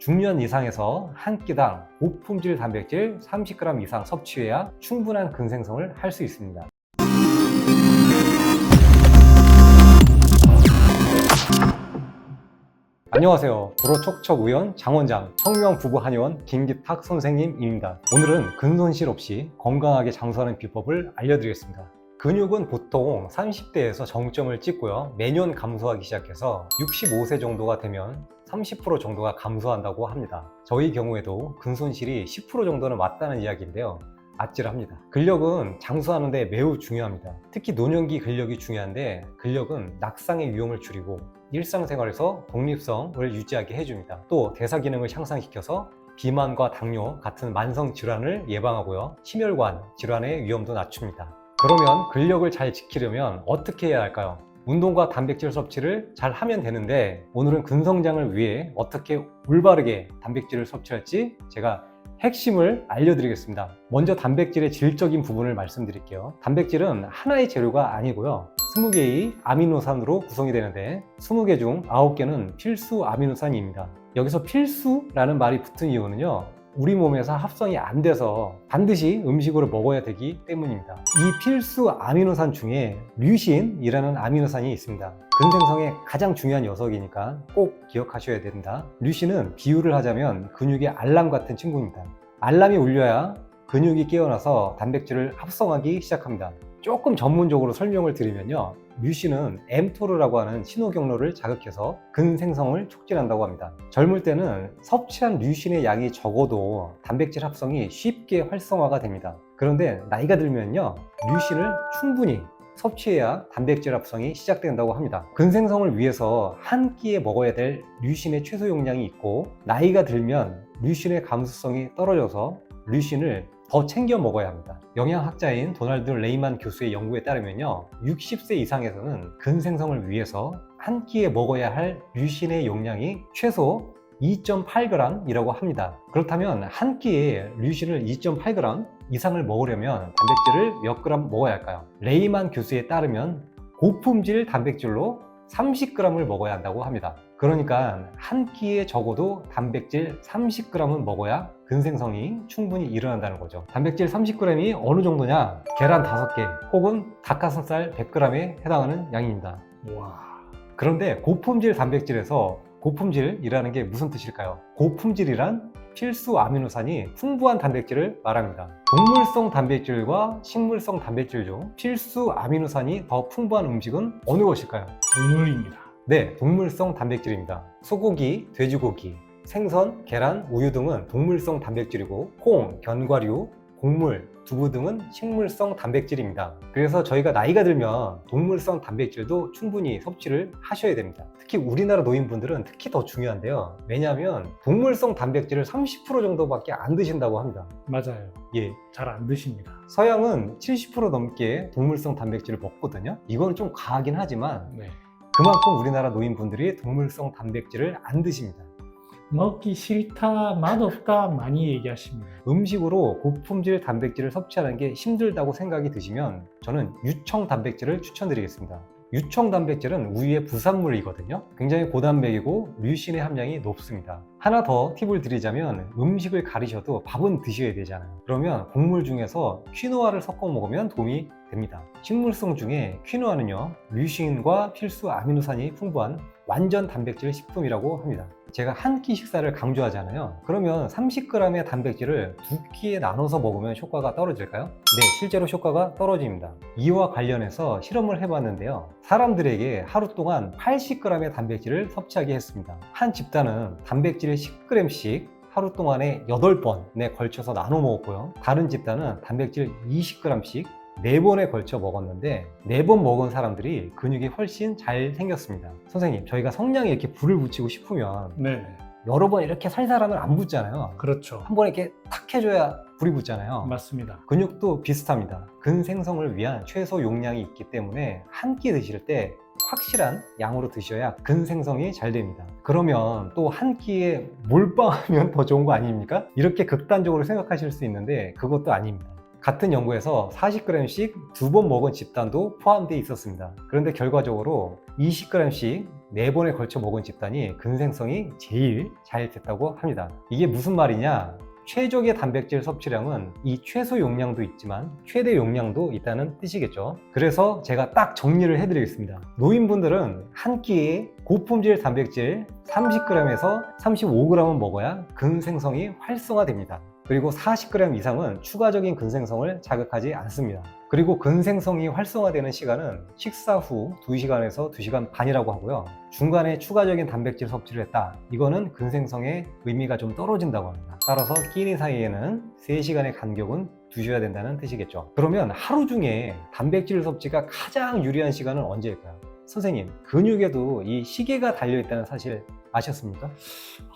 중년 이상에서 한 끼당 고품질 단백질 30g 이상 섭취해야 충분한 근생성을 할 수 있습니다. 안녕하세요. 불어촉척의원 장원장, 청명부부 한의원 김기탁 선생님입니다. 오늘은 근손실 없이 건강하게 장수하는 비법을 알려드리겠습니다. 근육은 보통 30대에서 정점을 찍고요. 매년 감소하기 시작해서 65세 정도가 되면 30% 정도가 감소한다고 합니다. 저희 경우에도 근손실이 10% 정도는 왔다는 이야기인데요. 아찔합니다. 근력은 장수하는데 매우 중요합니다. 특히 노년기 근력이 중요한데, 근력은 낙상의 위험을 줄이고 일상생활에서 독립성을 유지하게 해줍니다. 또 대사 기능을 향상시켜서 비만과 당뇨 같은 만성 질환을 예방하고요. 심혈관 질환의 위험도 낮춥니다. 그러면 근력을 잘 지키려면 어떻게 해야 할까요? 운동과 단백질 섭취를 잘 하면 되는데, 오늘은 근성장을 위해 어떻게 올바르게 단백질을 섭취할지 제가 핵심을 알려드리겠습니다. 먼저 단백질의 질적인 부분을 말씀드릴게요. 단백질은 하나의 재료가 아니고요. 20개의 아미노산으로 구성이 되는데 20개 중 9개는 필수 아미노산입니다. 여기서 필수라는 말이 붙은 이유는요, 우리 몸에서 합성이 안 돼서 반드시 음식으로 먹어야 되기 때문입니다. 이 필수 아미노산 중에 류신이라는 아미노산이 있습니다. 근생성에 가장 중요한 녀석이니까 꼭 기억하셔야 된다. 류신은 비유를 하자면 근육의 알람 같은 친구입니다. 알람이 울려야 근육이 깨어나서 단백질을 합성하기 시작합니다. 조금 전문적으로 설명을 드리면요, 류신은 mTOR라고 하는 신호 경로를 자극해서 근생성을 촉진한다고 합니다. 젊을 때는 섭취한 류신의 양이 적어도 단백질 합성이 쉽게 활성화가 됩니다. 그런데 나이가 들면요, 류신을 충분히 섭취해야 단백질 합성이 시작된다고 합니다. 근생성을 위해서 한 끼에 먹어야 될 류신의 최소 용량이 있고, 나이가 들면 류신의 감수성이 떨어져서 류신을 더 챙겨 먹어야 합니다. 영양학자인 도널드 레이만 교수의 연구에 따르면요, 60세 이상에서는 근생성을 위해서 한 끼에 먹어야 할 류신의 용량이 최소 2.8g 이라고 합니다. 그렇다면 한 끼에 류신을 2.8g 이상을 먹으려면 단백질을 몇 그램 먹어야 할까요? 레이만 교수에 따르면 고품질 단백질로 30g을 먹어야 한다고 합니다. 그러니까 한 끼에 적어도 단백질 30g은 먹어야 근생성이 충분히 일어난다는 거죠. 단백질 30g이 어느 정도냐? 계란 5개 혹은 닭가슴살 100g에 해당하는 양입니다. 와. 그런데 고품질 단백질에서, 고품질이라는 게 무슨 뜻일까요? 고품질이란 필수 아미노산이 풍부한 단백질을 말합니다. 동물성 단백질과 식물성 단백질 중 필수 아미노산이 더 풍부한 음식은 어느 것일까요? 동물입니다. 네, 동물성 단백질입니다. 소고기, 돼지고기, 생선, 계란, 우유 등은 동물성 단백질이고, 콩, 견과류, 곡물, 두부 등은 식물성 단백질입니다. 그래서 저희가 나이가 들면 동물성 단백질도 충분히 섭취를 하셔야 됩니다. 특히 우리나라 노인분들은 특히 더 중요한데요. 왜냐하면 동물성 단백질을 30% 정도밖에 안 드신다고 합니다. 맞아요. 예, 잘 안 드십니다. 서양은 70% 넘게 동물성 단백질을 먹거든요. 이건 좀 과하긴 하지만 네. 그만큼 우리나라 노인분들이 동물성 단백질을 안 드십니다. 먹기 싫다, 맛없다 많이 얘기하십니다. 음식으로 고품질 단백질을 섭취하는 게 힘들다고 생각이 드시면 저는 유청 단백질을 추천드리겠습니다. 유청 단백질은 우유의 부산물이거든요. 굉장히 고단백이고 류신의 함량이 높습니다. 하나 더 팁을 드리자면, 음식을 가리셔도 밥은 드셔야 되잖아요. 그러면 곡물 중에서 퀴노아를 섞어 먹으면 도움이 됩니다. 식물성 중에 퀴노아는요, 류신과 필수 아미노산이 풍부한 완전 단백질 식품이라고 합니다. 제가 한 끼 식사를 강조하잖아요. 그러면 30g의 단백질을 두 끼에 나눠서 먹으면 효과가 떨어질까요? 네, 실제로 효과가 떨어집니다. 이와 관련해서 실험을 해봤는데요, 사람들에게 하루 동안 80g의 단백질을 섭취하게 했습니다. 한 집단은 단백질을 10g씩 하루 동안에 8번에 걸쳐서 나눠 먹었고요, 다른 집단은 단백질 20g씩 4번에 걸쳐 먹었는데, 4번 먹은 사람들이 근육이 훨씬 잘 생겼습니다. 선생님, 저희가 성냥에 이렇게 불을 붙이고 싶으면 네. 여러 번 이렇게 살살하면 안 붙잖아요. 그렇죠. 한 번에 이렇게 탁 해줘야 불이 붙잖아요. 맞습니다. 근육도 비슷합니다. 근생성을 위한 최소 용량이 있기 때문에 한 끼 드실 때 확실한 양으로 드셔야 근생성이 잘 됩니다. 그러면 또 한 끼에 몰빵하면 더 좋은 거 아닙니까? 이렇게 극단적으로 생각하실 수 있는데 그것도 아닙니다. 같은 연구에서 40g씩 2번 먹은 집단도 포함되어 있었습니다. 그런데 결과적으로 20g씩 4번에 걸쳐 먹은 집단이 근생성이 제일 잘 됐다고 합니다. 이게 무슨 말이냐? 최적의 단백질 섭취량은 이 최소 용량도 있지만 최대 용량도 있다는 뜻이겠죠. 그래서 제가 딱 정리를 해드리겠습니다. 노인분들은 한 끼에 고품질 단백질 30g에서 35g은 먹어야 근생성이 활성화됩니다. 그리고 40g 이상은 추가적인 근생성을 자극하지 않습니다. 그리고 근생성이 활성화되는 시간은 식사 후 2시간에서 2시간 반이라고 하고요. 중간에 추가적인 단백질 섭취를 했다. 이거는 근생성의 의미가 좀 떨어진다고 합니다. 따라서 끼니 사이에는 3시간의 간격은 두셔야 된다는 뜻이겠죠. 그러면 하루 중에 단백질 섭취가 가장 유리한 시간은 언제일까요? 선생님, 근육에도 이 시계가 달려있다는 사실 아셨습니까?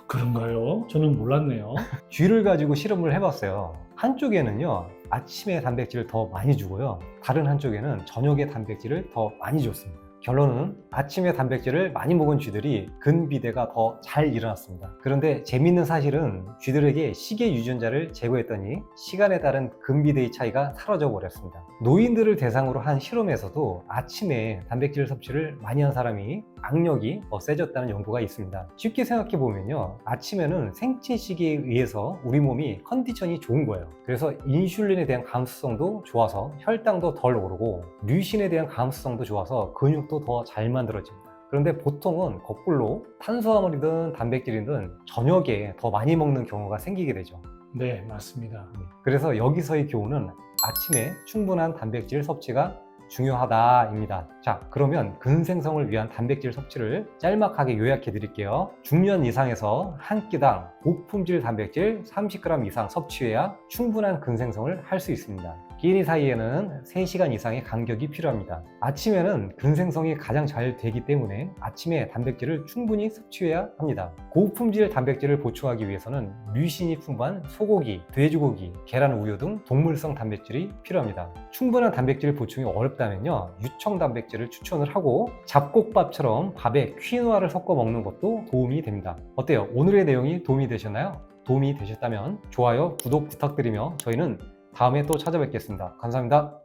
그런가요? 저는 몰랐네요. 쥐를 가지고 실험을 해봤어요. 한쪽에는요, 아침에 단백질을 더 많이 주고요. 다른 한쪽에는 저녁에 단백질을 더 많이 줬습니다. 결론은 아침에 단백질을 많이 먹은 쥐들이 근비대가 더 잘 일어났습니다. 그런데 재밌는 사실은 쥐들에게 시계 유전자를 제거했더니 시간에 따른 근비대의 차이가 사라져 버렸습니다. 노인들을 대상으로 한 실험에서도 아침에 단백질 섭취를 많이 한 사람이 악력이 더 세졌다는 연구가 있습니다. 쉽게 생각해 보면요, 아침에는 생체 시계에 의해서 우리 몸이 컨디션이 좋은 거예요. 그래서 인슐린에 대한 감수성도 좋아서 혈당도 덜 오르고 류신에 대한 감수성도 좋아서 근육도 더 잘 만들어집니다. 그런데 보통은 거꾸로 탄수화물이든 단백질이든 저녁에 더 많이 먹는 경우가 생기게 되죠. 네, 맞습니다. 그래서 여기서의 교훈은 아침에 충분한 단백질 섭취가 중요하다입니다. 자, 그러면 근생성을 위한 단백질 섭취를 짤막하게 요약해 드릴게요. 중년 이상에서 한 끼당 고품질 단백질 30g 이상 섭취해야 충분한 근생성을 할 수 있습니다. 끼니 사이에는 3시간 이상의 간격이 필요합니다. 아침에는 근생성이 가장 잘 되기 때문에 아침에 단백질을 충분히 섭취해야 합니다. 고품질 단백질을 보충하기 위해서는 류신이 풍부한 소고기, 돼지고기, 계란, 우유 등 동물성 단백질이 필요합니다. 충분한 단백질 보충이 어렵다면요, 유청 단백질을 추천을 하고 잡곡밥처럼 밥에 퀴노아를 섞어 먹는 것도 도움이 됩니다. 어때요? 오늘의 내용이 도움이 되셨나요? 도움이 되셨다면 좋아요, 구독 부탁드리며 저희는 다음에 또 찾아뵙겠습니다. 감사합니다.